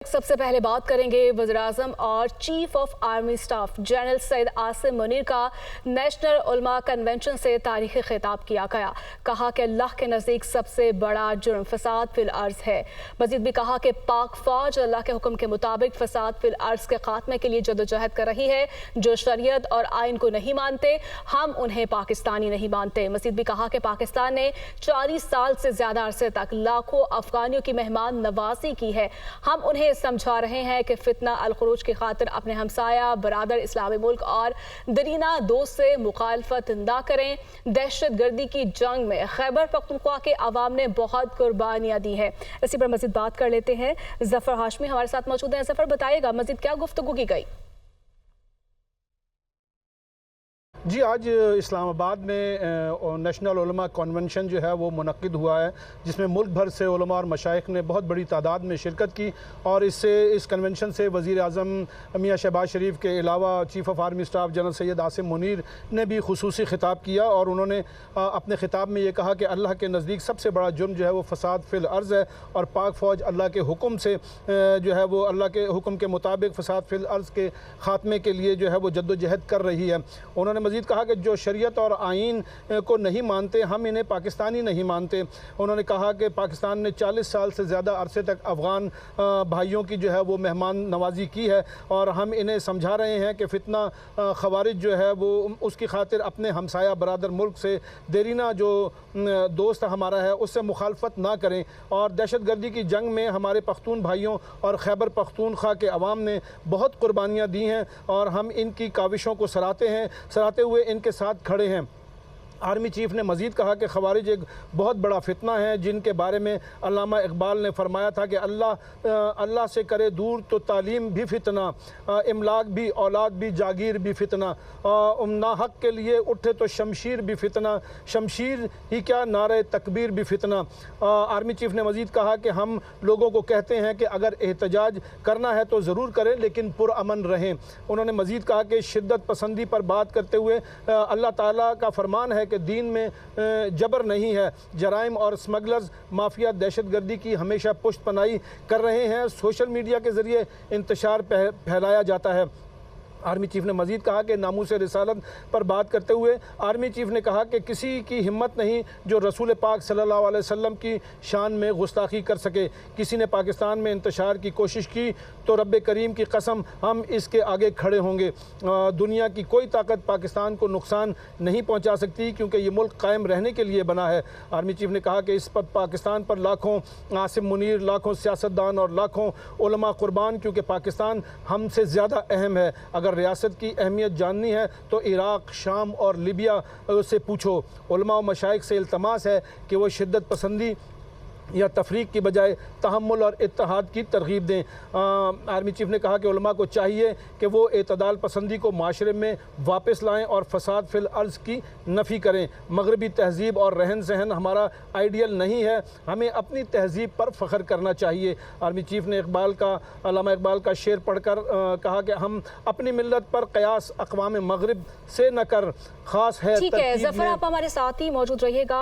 सबसे पहले बात करेंगे वज़ीर-ए-आज़म और chief of army staff general Syed Asim Munir का नेशनल उलमा कन्वेंशन से तारीख़ी खिताब किया गया। कहा कि अल्लाह के नज़दीक सबसे बड़ा जुर्म फसाद फिल अर्ज़ है। मज़ीद भी कहा कि पाक फ़ौज अल्लाह के हुक्म के मुताबिक फसाद फिल अर्ज़ के खात्मे के लिए जदोजहद कर रही है। जो शरीयत और आइन को नहीं मानते हम उन्हें पाकिस्तानी नहीं मानते। मज़ीद भी कहा कि पाकिस्तान ने 40 साल से ज़्यादा अरसे तक लाखों अफ़गानियों की मेहमान नवाजी की है। हम उन्हें समझा रहे हैं कि फितना अल-खुरूज की खातिर अपने हमसाया बरादर इस्लामी मुल्क और दरीना दोस्त से मुखालफत ना करें। दहशत गर्दी की जंग में खैबर पख्तूनख्वा के अवाम ने बहुत कुर्बानियां दी है। इसी पर मज़ीद बात कर लेते हैं। जफर हाशमी हमारे साथ मौजूद हैं। जफर, बताइएगा मज़ीद क्या गुफ्तगू की गई? जी, आज इस्लामाबाद में नेशनल उलमा कन्वेंशन जो है वो मुनक्किद हुआ है, जिसमें मुल्क भर से उलमा और मशाइख ने बहुत बड़ी तादाद में शिरकत की। और इस कन्वेंशन से वज़ीर-ए-आज़म मियां शहबाज शरीफ के अलावा chief of army staff general Syed Asim Munir ने भी खुसूसी खिताब किया और उन्होंने अपने खिताब में ये कहा कि अल्लाह के नज़दीक सबसे बड़ा जुर्म जो है वो फसाद फिल अर्ज़ है और पाक फ़ौज अल्लाह के हुक्म से जो है वो अल्लाह के हुक्म के मुताबिक फसाद फिल अर्ज़ के ख़ात्मे के लिए जो है वो जद्दोजहद कर रही है। उन्होंने मज़ीद कहा कि जो शरीयत और आइन को नहीं मानते हम इन्हें पाकिस्तानी नहीं मानते। उन्होंने कहा कि पाकिस्तान ने 40 साल से ज़्यादा अरसे तक अफ़गान भाइयों की जो है वो मेहमान नवाजी की है और हम इन्हें समझा रहे हैं कि फितना ख़वारिज जो है वो उसकी खातिर अपने हमसाया बरादर मुल्क से देरीना जो दोस्त हमारा है उससे मुखालफत ना करें। और दहशत गर्दी की जंग में हमारे पख्तून भाइयों और खैबर पख्तूनख्वा के अवाम ने बहुत कुर्बानियाँ दी हैं और हम इनकी काविशों को सराहते हुए इनके साथ खड़े हैं। आर्मी चीफ ने मज़ीद कहा कि ख़वारिज एक बहुत बड़ा फितना है जिनके बारे में अल्लामा इकबाल ने फरमाया था कि अल्लाह से करे दूर तो तालीम भी फितना, इमलाक भी, औलाद भी, जागीर भी फितना, ना हक़ के लिए उठे तो शमशीर भी फितना, शमशीर ही क्या नारे तकबीर भी फितना। आर्मी चीफ ने मज़ीद कहा कि हम लोगों को कहते हैं कि अगर एहतजाज करना है तो ज़रूर करें लेकिन पुरअमन रहें। उन्होंने मज़ीद कहा कि शिद्दत पसंदी पर बात करते हुए अल्लाह ताला का फरमान है कि दीन में जबर नहीं है। जराइम और स्मगलर्स माफिया दहशत गर्दी की हमेशा पुष्ट पनाही कर रहे हैं। सोशल मीडिया के ज़रिए इंतशार फैलाया जाता है। आर्मी चीफ ने मज़ीद कहा कि नामूस रिसालत पर बात करते हुए आर्मी चीफ ने कहा कि किसी की हिम्मत नहीं जो रसूल पाक सल्लल्लाहु अलैहि वसल्लम की शान में गुस्ताखी कर सके। किसी ने पाकिस्तान में इंतशार की कोशिश की तो रब्बे करीम की कसम हम इसके आगे खड़े होंगे। दुनिया की कोई ताकत पाकिस्तान को नुकसान नहीं पहुँचा सकती क्योंकि ये मुल्क कायम रहने के लिए बना है। आर्मी चीफ ने कहा कि इस पर पाकिस्तान पर लाखों आसिम मुनीर, लाखों सियासतदान और लाखों उलमा कुर्बान, क्योंकि पाकिस्तान हमसे ज़्यादा अहम है। अगर रियासत की अहमियत जाननी है तो इराक़, शाम और लीबिया से पूछो। उलमा और मशाइख से इल्तमास है कि वो शिद्दत पसंदी या तफरीक की बजाय तहम्मुल और इत्तेहाद की तरगीब दें। आर्मी चीफ ने कहा कि उलमा को चाहिए कि वो एतदाल पसंदी को माशरे में वापस लाएं और फसाद फिल अर्ज़ की नफ़ी करें। मगरबी तहज़ीब और रहन सहन हमारा आइडियल नहीं है, हमें अपनी तहज़ीब पर फ़ख्र करना चाहिए। आर्मी चीफ ने अल्लामा इकबाल का शेर पढ़कर कहा कि हम अपनी मिल्लत पर क़यास अक़वाम मगरिब से न कर, ख़ास है। ठीक है ज़फ़र, आप हमारे साथ ही मौजूद रहिएगा।